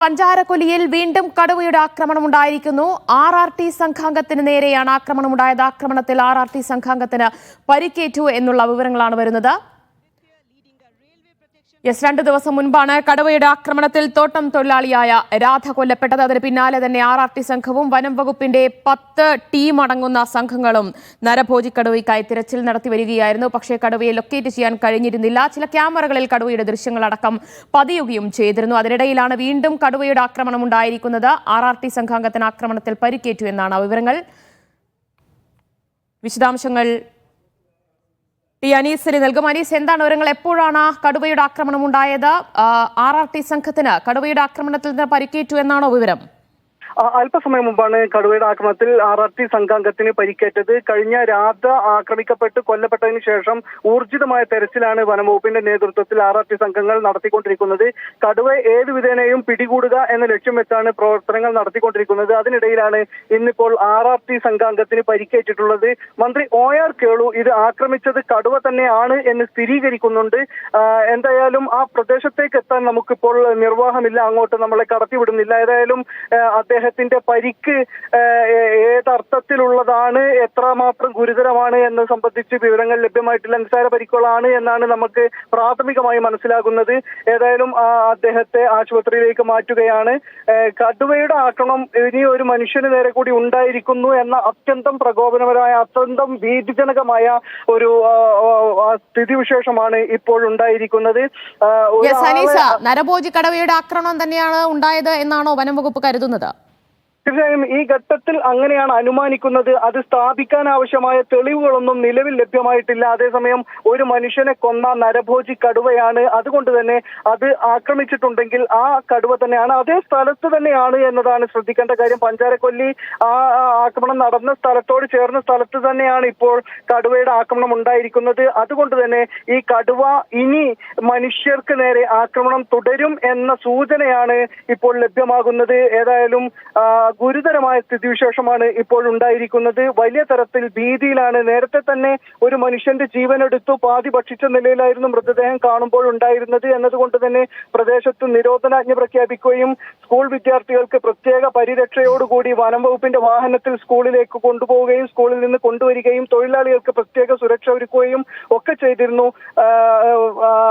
പഞ്ചാരക്കൊല്ലിയിൽ വീണ്ടും കടുവയുടെ ആക്രമണം ഉണ്ടായിരിക്കുന്നു. RRT സംഘാംഗത്തിന് നേരെയാണ് ആക്രമണമുണ്ടായത്. ആക്രമണത്തിൽ RRT സംഘാംഗത്തിന് പരിക്കേറ്റു എന്നുള്ള വിവരങ്ങളാണ് വരുന്നത്. 2 ദിവസം മുൻപാണ് കടുവയുടെ ആക്രമണത്തിൽ തോട്ടം തൊഴിലാളിയായ രാധ കൊല്ലപ്പെട്ടത്. അതിന് പിന്നാലെ തന്നെ RRT സംഘവും വനം വകുപ്പിന്റെ 10 ടീം അടങ്ങുന്ന സംഘങ്ങളും നരഭോജി കടുവയ്ക്കായി തിരച്ചിൽ നടത്തി വരികയായിരുന്നു. പക്ഷേ കടുവയെ ലൊക്കേറ്റ് ചെയ്യാൻ കഴിഞ്ഞിരുന്നില്ല. ചില ക്യാമറകളിൽ കടുവയുടെ ദൃശ്യങ്ങളടക്കം പതിയുകയും ചെയ്തിരുന്നു. അതിനിടയിലാണ് വീണ്ടും കടുവയുടെ ആക്രമണം ഉണ്ടായിരിക്കുന്നത്. RRT സംഘാംഗത്തിന് ആക്രമണത്തിൽ പരിക്കേറ്റു എന്നാണ് വിവരങ്ങൾ. വിശദാംശങ്ങൾ അനീസിന് നൽകും. അനീസ്, എന്താണ് വിവരങ്ങൾ? എപ്പോഴാണ് കടുവയുടെ ആക്രമണം ഉണ്ടായത്? RRT സംഘത്തിന് കടുവയുടെ ആക്രമണത്തിൽ നിന്ന് പരിക്കേറ്റു എന്നാണോ വിവരം? അല്പസമയം മുമ്പാണ് കടുവയുടെ ആക്രമണത്തിൽ RRT സംഘാംഗത്തിന് പരിക്കേറ്റത്. കഴിഞ്ഞ രാധ ആക്രമിക്കപ്പെട്ട് കൊല്ലപ്പെട്ടതിന് ശേഷം ഊർജിതമായ തെരച്ചിലാണ് വനംവകുപ്പിന്റെ നേതൃത്വത്തിൽ RRT സംഘങ്ങൾ നടത്തിക്കൊണ്ടിരിക്കുന്നത്. കടുവയെ ഏതു വിധേനയും പിടികൂടുക എന്ന ലക്ഷ്യം വെച്ചാണ് പ്രവർത്തനങ്ങൾ നടത്തിക്കൊണ്ടിരിക്കുന്നത്. അതിനിടയിലാണ് ഇന്നിപ്പോൾ RRT സംഘാംഗത്തിന് പരിക്കേറ്റിട്ടുള്ളത്. മന്ത്രി OR കേളു ഇത് ആക്രമിച്ചത് കടുവ തന്നെയാണ് എന്ന് സ്ഥിരീകരിക്കുന്നുണ്ട്. എന്തായാലും ആ പ്രദേശത്തേക്ക് എത്താൻ നമുക്കിപ്പോൾ നിർവാഹമില്ല, അങ്ങോട്ട് നമ്മളെ കടത്തിവിടുന്നില്ല. ഏതായാലും അദ്ദേഹത്തിന്റെ പരിക്ക് ഏതർത്ഥത്തിലുള്ളതാണ്, എത്രമാത്രം ഗുരുതരമാണ് എന്ന് സംബന്ധിച്ച് വിവരങ്ങൾ ലഭ്യമായിട്ടില്ല. നിസ്സാര പരിക്കുകളാണ് എന്നാണ് നമുക്ക് പ്രാഥമികമായി മനസ്സിലാകുന്നത്. ഏതായാലും അദ്ദേഹത്തെ ആശുപത്രിയിലേക്ക് മാറ്റുകയാണ്. കടുവയുടെ ആക്രമണം ഇനി ഒരു മനുഷ്യന് നേരെ കൂടി ഉണ്ടായിരിക്കുന്നു എന്ന അത്യന്തം പ്രകോപനപരമായ, അത്യന്തം ഭീതിജനകമായ ഒരു സ്ഥിതിവിശേഷമാണ് ഇപ്പോൾ ഉണ്ടായിരിക്കുന്നത്. നരഭോജി കടുവയുടെ ആക്രമണം തന്നെയാണ് ഉണ്ടായത് എന്നാണോ വനം വകുപ്പ് കരുതുന്നത്? തീർച്ചയായും ഈ ഘട്ടത്തിൽ അങ്ങനെയാണ് അനുമാനിക്കുന്നത്. അത് സ്ഥാപിക്കാൻ ആവശ്യമായ തെളിവുകളൊന്നും നിലവിൽ ലഭ്യമായിട്ടില്ല. അതേസമയം ഒരു മനുഷ്യനെ കൊന്ന നരഭോജി കടുവയാണ്. അതുകൊണ്ട് തന്നെ അത് ആക്രമിച്ചിട്ടുണ്ടെങ്കിൽ ആ കടുവ തന്നെയാണ്, അതേ സ്ഥലത്ത് തന്നെയാണ് എന്നതാണ് ശ്രദ്ധിക്കേണ്ട കാര്യം. പഞ്ചാരക്കൊല്ലി ആ ആക്രമണം നടന്ന സ്ഥലത്തോട് ചേർന്ന സ്ഥലത്ത് തന്നെയാണ് ഇപ്പോൾ കടുവയുടെ ആക്രമണം ഉണ്ടായിരിക്കുന്നത്. അതുകൊണ്ട് തന്നെ ഈ കടുവ ഇനി മനുഷ്യർക്ക് നേരെ ആക്രമണം തുടരും എന്ന സൂചനയാണ് ഇപ്പോൾ ലഭ്യമാകുന്നത്. ഏതായാലും ഗുരുതരമായ സ്ഥിതിവിശേഷമാണ് ഇപ്പോൾ ഉണ്ടായിരിക്കുന്നത്. വലിയ തരത്തിൽ ഭീതിയിലാണ്. നേരത്തെ തന്നെ ഒരു മനുഷ്യന്റെ ജീവനെടുത്തു പാതി ഭക്ഷിച്ച നിലയിലായിരുന്നു മൃതദേഹം കാണുമ്പോൾ ഉണ്ടായിരുന്നത്. എന്നതുകൊണ്ട് തന്നെ പ്രദേശത്ത് നിരോധനാജ്ഞ പ്രഖ്യാപിക്കുകയും സ്കൂൾ വിദ്യാർത്ഥികൾക്ക് പ്രത്യേക പരിരക്ഷയോടുകൂടി വനം വകുപ്പിന്റെ വാഹനത്തിൽ സ്കൂളിലേക്ക് കൊണ്ടുപോവുകയും സ്കൂളിൽ നിന്ന് കൊണ്ടുവരികയും തൊഴിലാളികൾക്ക് പ്രത്യേക സുരക്ഷ ഒരുക്കുകയും ഒക്കെ ചെയ്തിരുന്നു.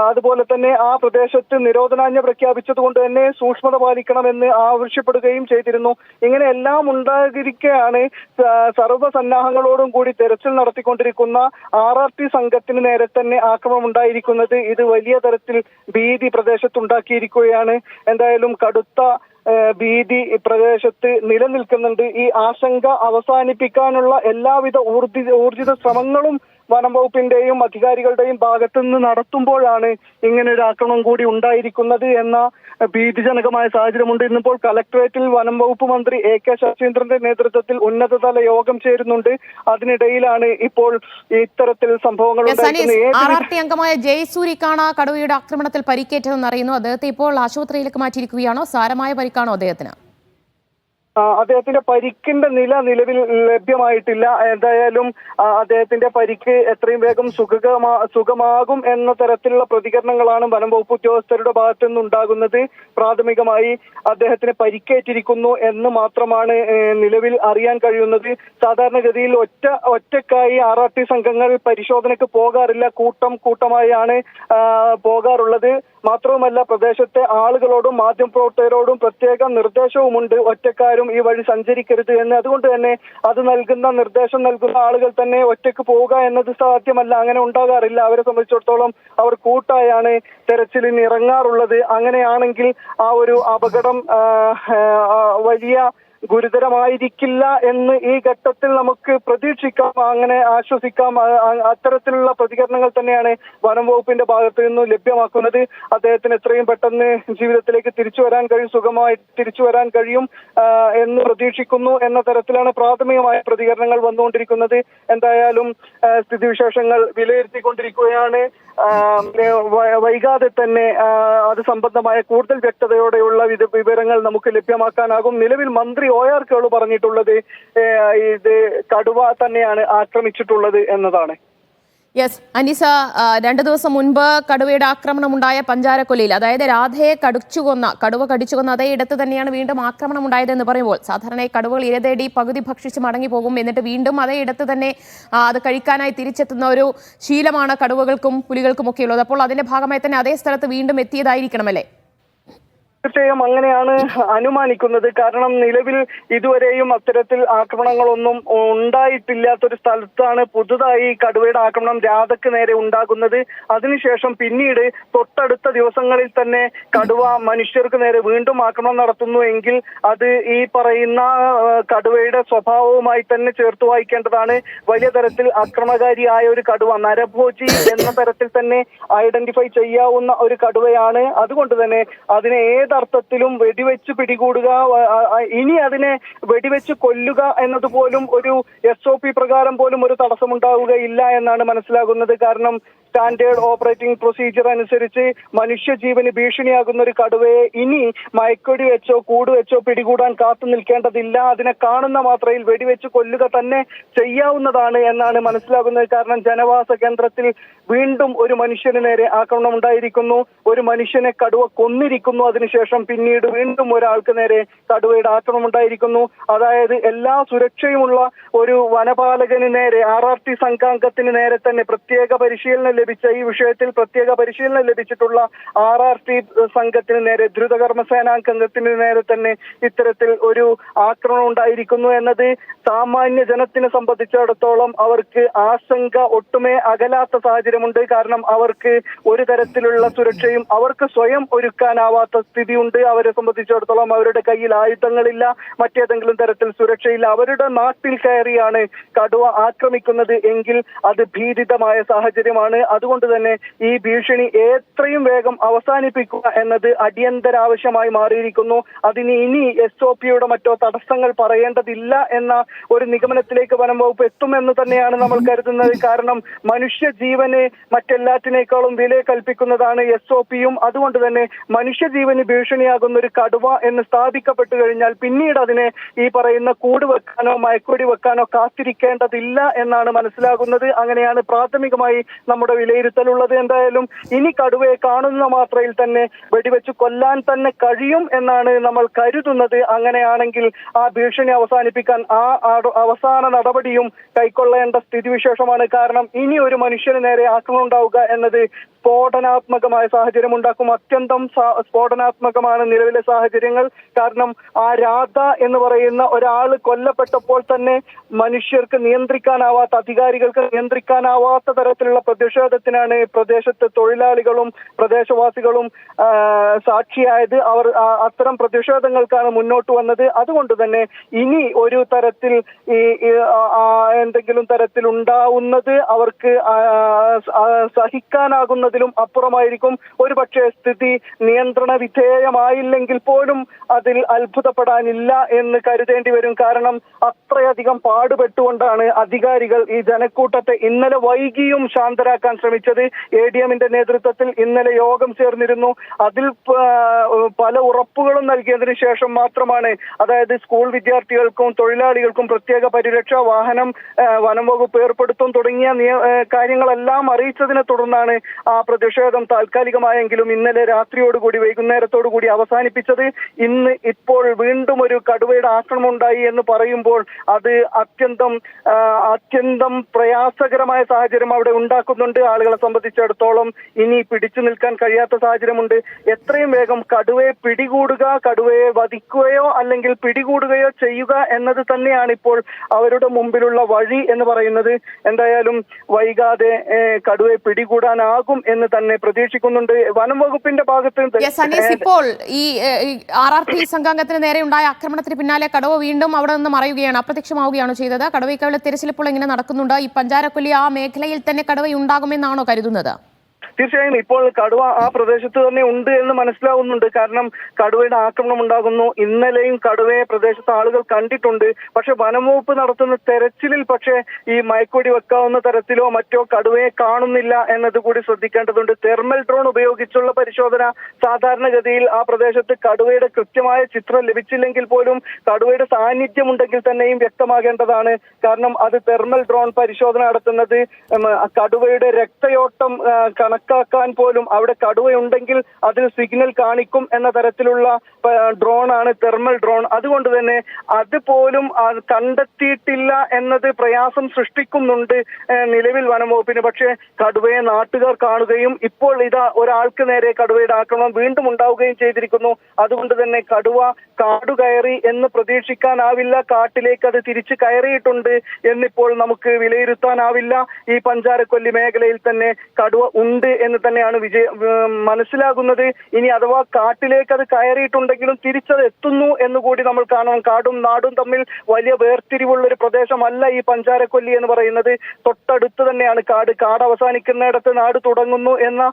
അതുപോലെ തന്നെ ആ പ്രദേശത്ത് നിരോധനാജ്ഞ പ്രഖ്യാപിച്ചത് കൊണ്ട് തന്നെ സൂക്ഷ്മത പാലിക്കണമെന്ന് ആവശ്യപ്പെടുകയും ചെയ്തിരുന്നു. ഇങ്ങനെ എല്ലാം ഉണ്ടായിരിക്കെയാണ് സർവ്വസന്നാഹങ്ങളോടും കൂടി തെരച്ചിൽ നടത്തിക്കൊണ്ടിരിക്കുന്ന RRT സംഘത്തിന് നേരെ തന്നെ ആക്രമണം ഉണ്ടായിരിക്കുന്നത്. ഇത് വലിയ തരത്തിൽ ഭീതി പ്രദേശത്തുണ്ടാക്കിയിരിക്കുകയാണ്. എന്തായാലും കടുത്ത ഭീതി പ്രദേശത്ത് നിലനിൽക്കുന്നുണ്ട്. ഈ ആശങ്ക അവസാനിപ്പിക്കാനുള്ള എല്ലാവിധ ഊർജിത ശ്രമങ്ങളും വനം വകുപ്പിന്റെയും അധികാരികളുടെയും ഭാഗത്തു നിന്ന് നടത്തുമ്പോഴാണ് ഇങ്ങനെ ഒരു ആക്രമണം കൂടി ഉണ്ടായിരിക്കുന്നത് എന്ന ഭീതിജനകമായ സാഹചര്യമുണ്ട്. ഇന്നിപ്പോൾ കളക്ടറേറ്റിൽ വനം വകുപ്പ് മന്ത്രി AK ശശീന്ദ്രന്റെ നേതൃത്വത്തിൽ ഉന്നതതല യോഗം ചേരുന്നുണ്ട്. അതിനിടയിലാണ് ഇപ്പോൾ ഇത്തരത്തിൽ സംഭവങ്ങൾ ഉണ്ടായിരിക്കുന്നത്. RRT അംഗമായ ജയസൂര്യക്കാണ് കടുവയുടെ ആക്രമണത്തിൽ പരിക്കേറ്റതെന്ന് അറിയുന്നു. അദ്ദേഹത്തെ ഇപ്പോൾ ആശുപത്രിയിലേക്ക് മാറ്റിയിരിക്കുകയാണോ? സാരമായ പരിക്കാണോ അദ്ദേഹത്തിന്? അദ്ദേഹത്തിന്റെ പരിക്കിന്റെ നിലവിൽ ലഭ്യമായിട്ടില്ല. എന്തായാലും അദ്ദേഹത്തിന്റെ പരിക്ക് എത്രയും വേഗം സുഖമാകും എന്ന തരത്തിലുള്ള പ്രതികരണങ്ങളാണ് വനം വകുപ്പ് ഉദ്യോഗസ്ഥരുടെ ഭാഗത്തു നിന്നുണ്ടാകുന്നത്. പ്രാഥമികമായി അദ്ദേഹത്തിന് പരിക്കേറ്റിരിക്കുന്നു എന്ന് മാത്രമാണ് നിലവിൽ അറിയാൻ കഴിയുന്നത്. സാധാരണഗതിയിൽ ഒറ്റക്കായി RRT സംഘങ്ങൾ പരിശോധനയ്ക്ക് പോകാറില്ല, കൂട്ടമായാണ് പോകാറുള്ളത്. മാത്രവുമല്ല പ്രദേശത്തെ ആളുകളോടും മാധ്യമപ്രവർത്തകരോടും പ്രത്യേക നിർദ്ദേശവുമുണ്ട്, ഒറ്റക്കാരും ഈ വഴി സഞ്ചരിക്കരുത് എന്ന്. അതുകൊണ്ട് തന്നെ അത് നിർദ്ദേശം നൽകുന്ന ആളുകൾ തന്നെ ഒറ്റയ്ക്ക് പോവുക എന്നത് സാധ്യമല്ല, അങ്ങനെ ഉണ്ടാകാറില്ല. അവരെ സംബന്ധിച്ചിടത്തോളം അവർ കൂട്ടായാണ് തെരച്ചിലിന് ഇറങ്ങാറുള്ളത്. അങ്ങനെയാണെങ്കിൽ ആ ഒരു അപകടം വലിയ ഗുരുതരമായിരിക്കില്ല എന്ന് ഈ ഘട്ടത്തിൽ നമുക്ക് പ്രതീക്ഷിക്കാം, അങ്ങനെ ആശ്വസിക്കാം. അത്തരത്തിലുള്ള പ്രതികരണങ്ങൾ തന്നെയാണ് വനം വകുപ്പിന്റെ ഭാഗത്തു നിന്നും ലഭ്യമാക്കുന്നത്. അദ്ദേഹത്തിന് എത്രയും പെട്ടെന്ന് ജീവിതത്തിലേക്ക് സുഖമായി തിരിച്ചു വരാൻ കഴിയും എന്ന് പ്രതീക്ഷിക്കുന്നു എന്ന തരത്തിലാണ് പ്രാഥമികമായ പ്രതികരണങ്ങൾ വന്നുകൊണ്ടിരിക്കുന്നത്. എന്തായാലും സ്ഥിതിവിശേഷങ്ങൾ വിലയിരുത്തിക്കൊണ്ടിരിക്കുകയാണ്. വൈകാതെ തന്നെ അത് സംബന്ധമായ കൂടുതൽ വ്യക്തതയോടെയുള്ള വിവരങ്ങൾ നമുക്ക് ലഭ്യമാക്കാനാകും. നിലവിൽ മന്ത്രി OR കേളു പറഞ്ഞിട്ടുള്ളത് ഇത് കടുവ തന്നെയാണ് ആക്രമിച്ചിട്ടുള്ളത് എന്നതാണ്. യെസ് അനീസ, 2 ദിവസം മുൻപ് കടുവയുടെ ആക്രമണം ഉണ്ടായ പഞ്ചാരക്കൊല്ലിയിൽ, അതായത് രാധയെ കടുവ കടിച്ചു കൊന്ന അതേ ഇടത്ത് തന്നെയാണ് വീണ്ടും ആക്രമണം ഉണ്ടായതെന്ന് പറയുമ്പോൾ സാധാരണ കടുവകൾ ഇരതേടി പകുതി ഭക്ഷിച്ച് മടങ്ങി പോകും, എന്നിട്ട് വീണ്ടും അതേ ഇടത്ത് തന്നെ അത് കഴിക്കാനായി തിരിച്ചെത്തുന്ന ഒരു ശീലമാണ് കടുവകൾക്കും പുലികൾക്കും ഒക്കെ ഉള്ളത്. അപ്പോൾ അതിന്റെ ഭാഗമായി തന്നെ അതേ സ്ഥലത്ത് വീണ്ടും എത്തിയതായിരിക്കണമല്ലേ? തീർച്ചയായും അങ്ങനെയാണ് അനുമാനിക്കുന്നത്. കാരണം നിലവിൽ ഇതുവരെയും അത്തരത്തിൽ ആക്രമണങ്ങളൊന്നും ഉണ്ടായിട്ടില്ലാത്തൊരു സ്ഥലത്താണ് പുതുതായി കടുവയുടെ ആക്രമണം രാധക്ക് നേരെ ഉണ്ടാകുന്നത്. അതിനുശേഷം പിന്നീട് തൊട്ടടുത്ത ദിവസങ്ങളിൽ തന്നെ കടുവ മനുഷ്യർക്ക് നേരെ വീണ്ടും ആക്രമണം നടത്തുന്നു എങ്കിൽ അത് ഈ പറയുന്ന കടുവയുടെ സ്വഭാവവുമായി തന്നെ ചേർത്ത് വായിക്കേണ്ടതാണ്. വലിയ തരത്തിൽ ആക്രമണകാരിയായ ഒരു കടുവ, നരഭോജി എന്ന തരത്തിൽ തന്നെ ഐഡന്റിഫൈ ചെയ്യാവുന്ന ഒരു കടുവയാണ്. അതുകൊണ്ട് തന്നെ അതിനെ അർത്ഥത്തിലും വെടിവെച്ച് പിടികൂടുക, ഇനി അതിനെ വെടിവെച്ച് കൊല്ലുക എന്നതുപോലും ഒരു SOP പ്രകാരം പോലും ഒരു തടസ്സമുണ്ടാവുകയില്ല എന്നാണ് മനസ്സിലാകുന്നത്. കാരണം സ്റ്റാൻഡേർഡ് ഓപ്പറേറ്റിംഗ് പ്രൊസീജിയർ അനുസരിച്ച് മനുഷ്യജീവന് ഭീഷണിയാകുന്ന ഒരു കടുവയെ ഇനി മയക്കൊടി വെച്ചോ കൂട് വെച്ചോ പിടികൂടാൻ കാത്തു നിൽക്കേണ്ടതില്ല. അതിനെ കാണുന്ന മാത്രയിൽ വെടിവെച്ച് കൊല്ലുക തന്നെ ചെയ്യാവുന്നതാണ് എന്നാണ് മനസ്സിലാകുന്നത്. കാരണം ജനവാസ കേന്ദ്രത്തിൽ വീണ്ടും ഒരു മനുഷ്യന് നേരെ ആക്രമണം ഉണ്ടായിരിക്കുന്നു, ഒരു മനുഷ്യനെ കടുവ കൊന്നിരിക്കുന്നു, അതിനുശേഷം പിന്നീട് വീണ്ടും ഒരാൾക്ക് നേരെ കടുവയുടെ ആക്രമണം ഉണ്ടായിരിക്കുന്നു. അതായത് എല്ലാ സുരക്ഷയുമുള്ള ഒരു വനപാലകന് നേരെ, RRT സംഘാംഗത്തിന് നേരെ തന്നെ പ്രത്യേക പരിശീലനം ലഭിച്ച, ഈ വിഷയത്തിൽ പ്രത്യേക പരിശീലനം ലഭിച്ചിട്ടുള്ള RRT സംഘത്തിന് നേരെ, ദ്രുതകർമ്മ സേനാംഗത്തിന് നേരെ തന്നെ ഇത്തരത്തിൽ ഒരു ആക്രമണം ഉണ്ടായിരിക്കുന്നു എന്നത് സാമാന്യ ജനത്തിനെ സംബന്ധിച്ചിടത്തോളം അവർക്ക് ആശങ്ക ഒട്ടുമേ അകലാത്ത സാഹചര്യമുണ്ട്. കാരണം അവർക്ക് ഒരു തരത്തിലുള്ള സുരക്ഷയും അവർക്ക് സ്വയം ഒരുക്കാനാവാത്ത സ്ഥിതിയുണ്ട്. അവരെ സംബന്ധിച്ചിടത്തോളം അവരുടെ കയ്യിൽ ആയുധങ്ങളില്ല, മറ്റേതെങ്കിലും തരത്തിൽ സുരക്ഷയില്ല. അവരുടെ നാട്ടിൽ കയറിയാണ് കടുവ ആക്രമിക്കുന്നത് എങ്കിൽ അത് ഭീതിതമായ സാഹചര്യമാണ്. അതുകൊണ്ട് തന്നെ ഈ ഭീഷണി എത്രയും വേഗം അവസാനിപ്പിക്കുക എന്നത് അടിയന്തരാവശ്യമായി മാറിയിരിക്കുന്നു. അതിന് ഇനി SOPയുടെ മറ്റോ തടസ്സങ്ങൾ പറയേണ്ടതില്ല എന്ന ഒരു നിഗമനത്തിലേക്ക് വനം വകുപ്പ് എത്തുമെന്ന് തന്നെയാണ് നമ്മൾ കരുതുന്നത്. കാരണം മനുഷ്യജീവന് മറ്റെല്ലാറ്റിനേക്കാളും വില കൽപ്പിക്കുന്നതാണ് SOPയും. അതുകൊണ്ട് തന്നെ മനുഷ്യജീവന് ഭീഷണിയാകുന്ന ഒരു കടുവ എന്ന് സ്ഥാപിക്കപ്പെട്ടു കഴിഞ്ഞാൽ പിന്നീട് അതിനെ ഈ പറയുന്ന കൂട് വെക്കാനോ മയക്കൊടി വെക്കാനോ കാത്തിരിക്കേണ്ടതില്ല എന്നാണ് മനസ്സിലാകുന്നത്. അങ്ങനെയാണ് പ്രാഥമികമായി നമ്മുടെ വിലയിരുത്തലുള്ളത്. എന്തായാലും ഇനി കടുവയെ കാണുന്ന മാത്രയിൽ തന്നെ വെടിവെച്ച് കൊല്ലാൻ തന്നെ കഴിയും എന്നാണ് നമ്മൾ കരുതുന്നത്. അങ്ങനെയാണെങ്കിൽ ആ ഭീഷണി അവസാനിപ്പിക്കാൻ ആ അവസാന നടപടിയും കൈക്കൊള്ളേണ്ട സ്ഥിതിവിശേഷമാണ്. കാരണം ഇനി ഒരു മനുഷ്യന് നേരെ ആക്രമണം ഉണ്ടാവുക എന്നത് സ്ഫോടനാത്മകമായ സാഹചര്യം ഉണ്ടാക്കും. അത്യന്തം സ്ഫോടനാത്മകമാണ് നിലവിലെ സാഹചര്യങ്ങൾ. കാരണം ആ രാധ എന്ന് പറയുന്ന ഒരാൾ കൊല്ലപ്പെട്ടപ്പോൾ തന്നെ മനുഷ്യർക്ക് നിയന്ത്രിക്കാനാവാത്ത, അധികാരികൾക്ക് നിയന്ത്രിക്കാനാവാത്ത തരത്തിലുള്ള പ്രതിഷേധത്തിനാണ് പ്രദേശത്തെ തൊഴിലാളികളും പ്രദേശവാസികളും സാക്ഷിയായത്. അവർ അത്തരം പ്രതിഷേധങ്ങൾക്കാണ് മുന്നോട്ട് വന്നത്. അതുകൊണ്ട് തന്നെ ഇനി ഒരു തരത്തിൽ എന്തെങ്കിലും തരത്തിൽ ഉണ്ടാവുന്നത് അവർക്ക് സഹിക്കാനാകുന്നതിലും അപ്പുറമായിരിക്കും. ഒരുപക്ഷെ സ്ഥിതി നിയന്ത്രണ വിധേയമായില്ലെങ്കിൽ പോലും അതിൽ അത്ഭുതപ്പെടാനില്ല എന്ന് കരുതേണ്ടി വരും. കാരണം അത്രയധികം പാടുപെട്ടുകൊണ്ടാണ് അധികാരികൾ ഈ ജനക്കൂട്ടത്തെ ഇന്നലെ വൈകിയും ശാന്തരാക്കാൻ ശ്രമിച്ചത്. ADMന്റെ നേതൃത്വത്തിൽ ഇന്നലെ യോഗം ചേർന്നിരുന്നു. അതിൽ പല ഉറപ്പുകളും നൽകിയതിനു ശേഷം മാത്രമാണ്, അതായത് സ്കൂൾ വിദ്യാർത്ഥികൾക്കും തൊഴിലാളികൾക്കും പ്രത്യേക പരിരക്ഷാ വാഹനം വനം വകുപ്പ് ഏർപ്പെടുത്തും തുടങ്ങിയ കാര്യങ്ങളെല്ലാം അറിയിച്ചതിനെ തുടർന്നാണ് ആ പ്രതിഷേധം താൽക്കാലികമായെങ്കിലും ഇന്നലെ രാത്രിയോടുകൂടി, വൈകുന്നേരത്തോടുകൂടി അവസാനിപ്പിച്ചത്. ഇപ്പോൾ വീണ്ടും ഒരു കടുവയുടെ ആക്രമണം ഉണ്ടായി എന്ന് പറയുമ്പോൾ അത് അത്യന്തം പ്രയാസകരമായ സാഹചര്യം അവിടെ ഉണ്ടാക്കുന്നുണ്ട്. ആളുകളെ സംബന്ധിച്ചിടത്തോളം ഇനി പിടിച്ചു നിൽക്കാൻ കഴിയാത്ത സാഹചര്യമുണ്ട്. എത്രയും വേഗം കടുവയെ പിടികൂടുക, കടുവയെ വധിക്കുകയോ അല്ലെങ്കിൽ പിടികൂടുകയോ ചെയ്യുക എന്നത് തന്നെയാണ് ഇപ്പോൾ അവരുടെ മുമ്പിലുള്ള വഴി എന്ന് പറയുന്നത്. എന്തായാലും വൈകാതെ കടുവയെ പിടികൂടാനാകും എന്ന് തന്നെ പ്രതീക്ഷിക്കുന്നുണ്ട് വനം വകുപ്പിന്റെ ഭാഗത്ത്. ഇപ്പോൾ ഈ RRT സംഘാംഗത്തിന് നേരെ ഉണ്ടായ ആക്രമണത്തിന് പിന്നാലെ കടുവ വീണ്ടും അവിടെ നിന്ന് മറയുകയാണ്, അപ്രത്യക്ഷമാവുകയാണ് ചെയ്തത്. കടുവയ്ക്കുള്ള തിരച്ചിൽ ഇപ്പോൾ എങ്ങനെ നടക്കുന്നുണ്ട്? ഈ പഞ്ചാരക്കൊല്ലി ആ മേഖലയിൽ തന്നെ കടുവയുണ്ടാകുമെന്നാണോ കരുതുന്നത്? തീർച്ചയായും ഇപ്പോൾ കടുവ ആ പ്രദേശത്ത് തന്നെ ഉണ്ട് എന്ന് മനസ്സിലാവുന്നുണ്ട്. കാരണം കടുവയുടെ ആക്രമണം ഉണ്ടാകുന്നു. ഇന്നലെയും കടുവയെ പ്രദേശത്ത് ആളുകൾ കണ്ടിട്ടുണ്ട്. പക്ഷെ വനംവകുപ്പ് നടത്തുന്ന തെരച്ചിലിൽ പക്ഷേ ഈ മയക്കുവെടി വെക്കാവുന്ന തരത്തിലോ മറ്റോ കടുവയെ കാണുന്നില്ല എന്നത് കൂടി ശ്രദ്ധിക്കേണ്ടതുണ്ട്. തെർമൽ ഡ്രോൺ ഉപയോഗിച്ചുള്ള പരിശോധന സാധാരണഗതിയിൽ ആ പ്രദേശത്ത് കടുവയുടെ കൃത്യമായ ചിത്രം ലഭിച്ചില്ലെങ്കിൽ പോലും കടുവയുടെ സാന്നിധ്യം ഉണ്ടെങ്കിൽ തന്നെയും വ്യക്തമാകേണ്ടതാണ്. കാരണം അത് തെർമൽ ഡ്രോൺ പരിശോധന നടത്തുന്നത് കടുവയുടെ രക്തയോട്ടം കണക്കാക്കാൻ പോലും അവിടെ കടുവയുണ്ടെങ്കിൽ അതിൽ സിഗ്നൽ കാണിക്കും എന്ന തരത്തിലുള്ള ഡ്രോണാണ് തെർമൽ ഡ്രോൺ. അതുകൊണ്ട് തന്നെ അതുപോലും കണ്ടെത്തിയിട്ടില്ല എന്നത് പ്രയാസം സൃഷ്ടിക്കുന്നുണ്ട് നിലവിൽ വനംവകുപ്പിന്. പക്ഷേ കടുവയെ നാട്ടുകാർ കാണുകയും ഇപ്പോൾ ഇതാ ഒരാൾക്ക് നേരെ കടുവയുടെ ആക്രമണം വീണ്ടും ഉണ്ടാവുകയും ചെയ്തിരിക്കുന്നു. അതുകൊണ്ട് തന്നെ കടുവ കാടുകയറി എന്ന് പ്രതീക്ഷിക്കാനാവില്ല. കാട്ടിലേക്ക് അത് തിരിച്ചു കയറിയിട്ടുണ്ട് എന്നിപ്പോൾ നമുക്ക് വിലയിരുത്താനാവില്ല. ഈ പഞ്ചാരക്കൊല്ലി മേഖലയിൽ തന്നെ കടുവ ഉണ്ട് എന്ന് തന്നെയാണ് മനസ്സിലാകുന്നത്. ഇനി അഥവാ കാട്ടിലേക്ക് അത് കയറിയിട്ടുണ്ടെങ്കിലും തിരിച്ചത് എത്തുന്നു എന്നുകൂടി നമ്മൾ കാണണം. കാടും നാടും തമ്മിൽ വലിയ വേർതിരിവുള്ള ഒരു പ്രദേശമല്ല ഈ പഞ്ചാരക്കൊല്ലി എന്ന് പറയുന്നത്. തൊട്ടടുത്ത് തന്നെയാണ് കാട്. കാട് അവസാനിക്കുന്നിടത്ത് നാട് തുടങ്ങുന്നു എന്ന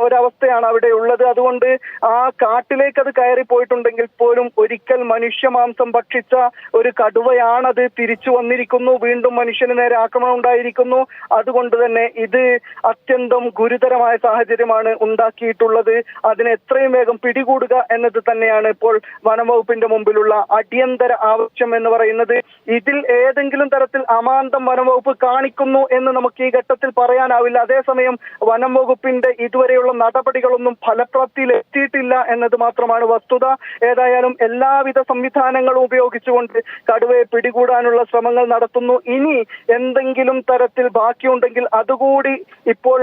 ഒരവസ്ഥയാണ് അവിടെ ഉള്ളത്. അതുകൊണ്ട് ആ കാട്ടിലേക്ക് അത് കയറി പോയിട്ടുണ്ടെങ്കിൽ പോലും ഒരിക്കൽ മനുഷ്യമാംസം ഭക്ഷിച്ച ഒരു കടുവയാണത് തിരിച്ചു വന്നിരിക്കുന്നു. വീണ്ടും മനുഷ്യന് നേരെ ആക്രമണം ഉണ്ടായിരിക്കുന്നു. അതുകൊണ്ട് തന്നെ ഇത് അത്യന്തം ഗുരുതരമായ സാഹചര്യമാണ് ഉണ്ടാക്കിയിട്ടുള്ളത്. അതിനെ എത്രയും വേഗം പിടികൂടുക എന്നത് തന്നെയാണ് ഇപ്പോൾ വനംവകുപ്പിന്റെ മുമ്പിലുള്ള അടിയന്തര ആവശ്യം എന്ന് പറയുന്നത്. ഇതിൽ ഏതെങ്കിലും തരത്തിൽ അമാന്തം വനംവകുപ്പ് കാണിക്കുന്നു എന്ന് നമുക്ക് ഈ ഘട്ടത്തിൽ പറയാനാവില്ല. അതേസമയം വനംവകുപ്പിന്റെ ഇതുവരെയുള്ള നടപടികളൊന്നും ഫലപ്രാപ്തിയിൽ എത്തിയിട്ടില്ല എന്നത് മാത്രമാണ് വസ്തുത. ഏതായാലും എല്ലാവിധ സംവിധാനങ്ങളും ഉപയോഗിച്ചുകൊണ്ട് കടുവയെ പിടികൂടാനുള്ള ശ്രമങ്ങൾ നടത്തുന്നു. ഇനി എന്തെങ്കിലും തരത്തിൽ ബാക്കിയുണ്ടെങ്കിൽ അതുകൂടി ഇപ്പോൾ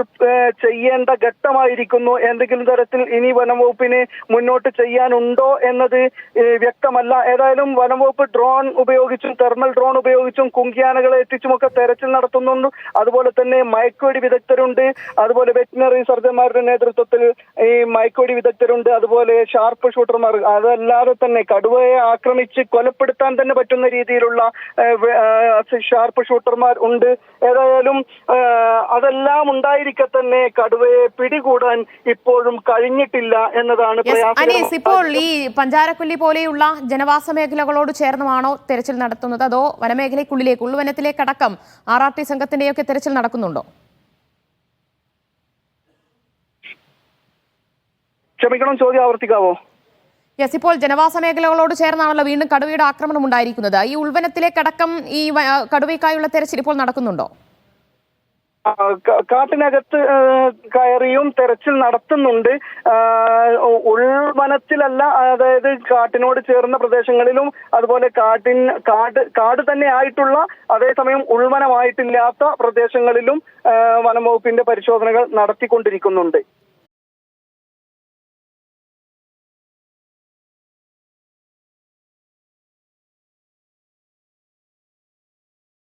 ചെയ്യേണ്ട ഘട്ടമായിരിക്കുന്നു. എന്തെങ്കിലും തരത്തിൽ ഇനി വനംവകുപ്പിന് മുന്നോട്ട് ചെയ്യാനുണ്ടോ എന്നത് വ്യക്തമല്ല. ഏതായാലും വനംവകുപ്പ് ഡ്രോൺ ഉപയോഗിച്ചും തെർമൽ ഡ്രോൺ ഉപയോഗിച്ചും കുങ്കിയാനകളെ എത്തിച്ചുമൊക്കെ തെരച്ചിൽ നടത്തുന്നുണ്ട്. അതുപോലെ തന്നെ മയക്കുവെടി വിദഗ്ധരുണ്ട്. അതുപോലെ വെറ്റിനറി സർജന്മാരുടെ നേതൃത്വത്തിൽ ഈ മയക്കുവെടി വിദഗ്ധരുണ്ട്. അതുപോലെ ഷാർപ്പ് ഷൂട്ടർമാർ. അതല്ലാതെ തന്നെ കടുവയെ ആക്രമിച്ച് കൊലപ്പെടുത്താൻ തന്നെ പറ്റുന്ന രീതിയിലുള്ള ഷാർപ്പ് ഷൂട്ടർമാർ ഉണ്ട്. ഏതായാലും അതെല്ലാം ഉണ്ടായിരിക്കെ തന്നെ കടുവയെ പിടികൂടാൻ ഇപ്പോഴും കഴിഞ്ഞിട്ടില്ല എന്നതാണ് അനീസ്, ഇപ്പോൾ ഈ പഞ്ചാരക്കൊല്ലി പോലെയുള്ള ജനവാസ മേഖലകളോട് ചേർന്നുമാണോ തെരച്ചിൽ നടത്തുന്നത്, അതോ വനമേഖലയ്ക്കുള്ളിലേക്ക് ഉൾവനത്തിലേക്കടക്കം RRT സംഘത്തിന്റെയൊക്കെ തെരച്ചിൽ നടക്കുന്നുണ്ടോ? ക്ഷമിക്കണം, ചോദ്യം ആവർത്തിക്കാവോ? യെസ്, ഇപ്പോൾ ജനവാസ മേഖലകളോട് ചേർന്നാണല്ലോ വീണ്ടും കടുവയുടെ ആക്രമണം ഉണ്ടായിരിക്കുന്നത്. ഈ ഉൾവനത്തിലേക്കടക്കം ഈ കടുവയ്ക്കായുള്ള തെരച്ചിൽ ഇപ്പോൾ നടക്കുന്നുണ്ടോ? കാട്ടിനകത്ത് കയറിയും തെരച്ചിൽ നടത്തുന്നുണ്ട്. ഉൾവനത്തിലല്ല, അതായത് കാട്ടിനോട് ചേർന്ന പ്രദേശങ്ങളിലും അതുപോലെ കാട് തന്നെ ആയിട്ടുള്ള അതേസമയം ഉൾവനമായിട്ടില്ലാത്ത പ്രദേശങ്ങളിലും വനംവകുപ്പിന്റെ പരിശോധനകൾ നടത്തിക്കൊണ്ടിരിക്കുന്നുണ്ട്.